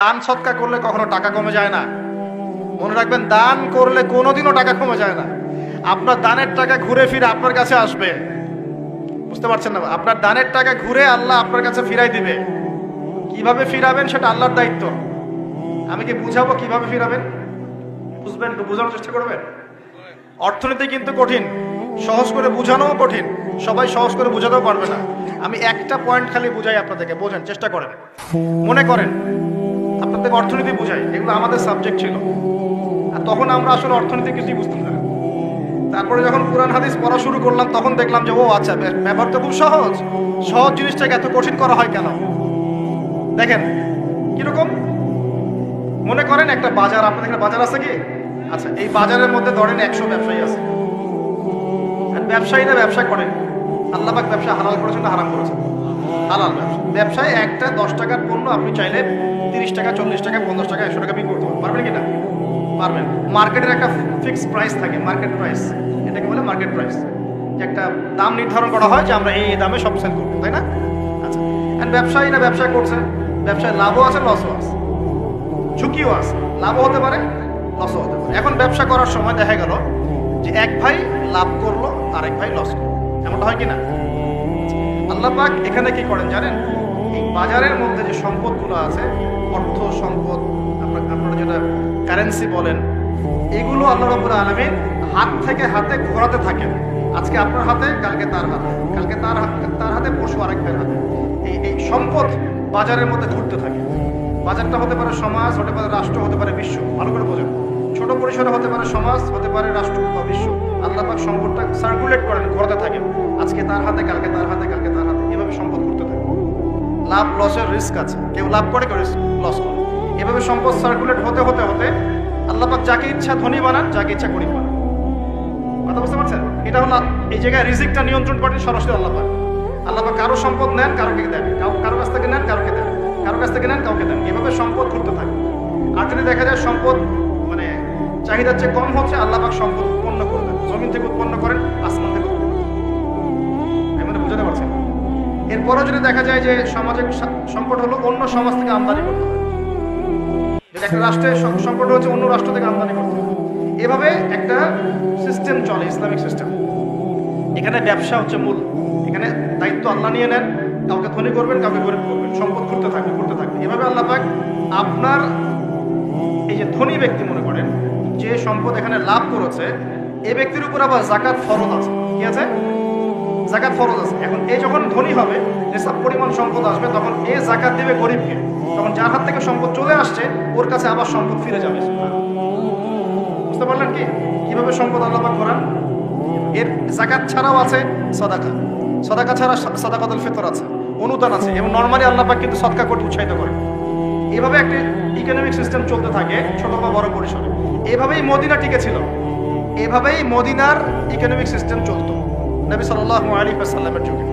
দান সৎকার করলে কখনো টাকা কমে যায় না। মনে রাখবেন, দান করলে কোনোদিনও টাকা কমে যায় না। আপনার দানের টাকা ঘুরে ফিরে আপনার কাছে আসবে। বুঝতে পারছেন না? আপনার দানের টাকা ঘুরে আল্লাহ আপনার কাছে ফিরাই দিবে। কিভাবে ফিরাবেন সেটা আল্লাহর দায়িত্ব। আমি কি বুঝাবো কিভাবে ফিরাবেন? বুঝবেন, একটু বোঝানোর চেষ্টা করবেন। অর্থনীতি কিন্তু কঠিন, সহজ করে বোঝানোও কঠিন, সবাই সহজ করে বোঝাতেও পারবে না। আমি একটা পয়েন্ট খালি বুঝাই আপনাদেরকে, বোঝেন, চেষ্টা করেন। মনে করেন আপনাদের অর্থনীতি বুঝাই, এগুলো আমাদের সাবজেক্ট ছিল, আর তখন আমরা আসলে অর্থনীতি কিছুই বুঝতাম না। তারপরে যখন কোরআন হাদিস পড়া শুরু করলাম তখন দেখলাম যে ও আচ্ছা, ব্যাপার তো খুব সহজ। সহজ জিনিসটাকে এত কঠিন করা হয় কেন? দেখেন কিরকম। মনে করেন একটা বাজার, আপনাদের এখানে বাজার আছে কি? আচ্ছা, এই বাজারের মধ্যে ধরেন 100 ব্যবসায়ী আছে। ব্যবসায়ীরা ব্যবসা করেন, আল্লাহ পাক ব্যবসা হালাল করেছেন না হারাম করেছেন? হালাল ব্যবসা। ব্যবসায় একটা 10 টাকার পণ্য আপনি চাইলে 30 টাকা, 40 টাকা, 50 টাকা, 100 টাকা বিক্রি করতে পারবেন কি না? পারবেন। মার্কেটের একটা ফিক্সড প্রাইস থাকে, মার্কেট প্রাইস, এটাকে বলে মার্কেট প্রাইস। একটা দাম নির্ধারণ করা হয় যে আমরা এই দামে সব সেল করবো, তাই না? আচ্ছা, এন্ড ব্যবসায়ীরা ব্যবসা করছে, ব্যবসায় লাভও আছে, লসও আছে, ঝুঁকিও আছে। লাভও হতে পারে, লসও হতে পারে। এখন ব্যবসা করার সময় দেখা গেল যে এক ভাই লাভ করলো, আরেক ভাই লস করলো। এমনটা হয় কিনা? আল্লাহ পাক এখানে কি করেন জানেন? এই বাজারের মধ্যে যে সম্পদগুলো আছে, অর্থ সম্পদ, আপনারা যেটা কারেন্সি বলেন, এগুলো আল্লাহ রাব্বুল আলামিন হাত থেকে হাতে ঘোরাতে থাকেন। আজকে আপনার হাতে, কালকে তার হাতে, কালকে তার হাতে, পরশু আরেক ভাইয়ের হাতে। এই সম্পদ বাজারের মধ্যে ঘুরতে থাকে। বাজারটা হতে পারে সমাজ, হতে পারে রাষ্ট্র, হতে পারে বিশ্ব। ভালো করে বোঝেন, ছোট পরিসরে হতে পারে সমাজ, হতে পারে রাষ্ট্র বা বিশ্ব। আল্লাহ পাক সম্পদটা সার্কুলেট করেন, ঘোরাতে থাকেন। আজকে তার হাতে, কালকে তার হাতে, কালকে তার হাতে, এভাবে সম্পদ ঘুরতে থাকে। লাভ লসের রিস্ক আছে, কেউ লাভ করে, কেউ লস করে। এভাবে সম্পদ সার্কুলেট হতে হতে হতে আল্লাহ পাক যাকে ইচ্ছা ধনী বানান, যাকে ইচ্ছা গরিব বানান। কথা বুঝতে পারছেন? এটা হলো এই জায়গায় রিজিকটা নিয়ন্ত্রণ করেন সরাসরি আল্লাহ পাক। আল্লাহ পাক কারো সম্পদ নেন, কারোকে দেন, কারো কাছ থেকে নেন, কারোকে দেন, কারো কাছ থেকে নেন, কাউকে দেন। এভাবে সম্পদ ঘুরতে থাকে। আর যদি দেখা যায় সম্পদ মানে চাহিদার চেয়ে কম হচ্ছে, আল্লাহ পাক সম্পদ উৎপন্ন করে দেন। জমিন থেকে উৎপন্ন করেন, আসমান থেকে উৎপন্ন করেন। আমি মানে বুঝাতে পারছেন? এরপরও যদি দেখা যায় যে সমাজে সংকট হলো, অন্য সমাজ থেকে আমদানি করতে হয়। যদি একটা রাষ্ট্রের সংকট হচ্ছে, অন্য রাষ্ট্র থেকে আমদানি করতে হয়। এভাবে একটা সিস্টেম চলে, ইসলামিক সিস্টেম। এখানে ব্যবসা হচ্ছে মূল। এখানে দায়িত্ব আল্লাহ নিয়ে নেন, কাউকে ধনী করবেন, কাউকে গরিব করবেন। সম্পদ ঘুরতে থাকবে, ঘুরতে থাকবে। এভাবে আল্লাহ পাক আপনার এই যে ধনী ব্যক্তি, মনে করেন যে সম্পদ এখানে লাভ করেছে, এই ব্যক্তির উপর আবার যাকাত ফরজ আছে। কি আছে? যাকাত ফরজ আছে। এখন এই যখন ধনী হবে, যেসব পরিমাণ সম্পদ আসবে, তখন এ যাকাত দেবে গরিবকে। তখন যার হাত থেকে সম্পদ চলে আসছে, ওর কাছে আবার সম্পদ ফিরে যাবে। বুঝতে পারলেন কি কিভাবে সম্পদ আল্লাহ পাক করান? এর যাকাত ছাড়াও আছে সাদাকা। সাদাকা ছাড়া সাদাকাতুল ফিতর আছে, অনুদান আছে। এবং নরমালি আল্লাহ পাক কিন্তু সদকা করতে উৎসাহিত করে। এভাবে একটা ইকোনমিক সিস্টেম চলতে থাকে, ছোট বা বড় পরিসরে। এভাবেই মদিনা টিকে ছিল, এভাবেই মদিনার ইকোনমিক সিস্টেম চলতো নবী সাল্লাল্লাহু আলাইহি ওয়াসাল্লামের যুগে।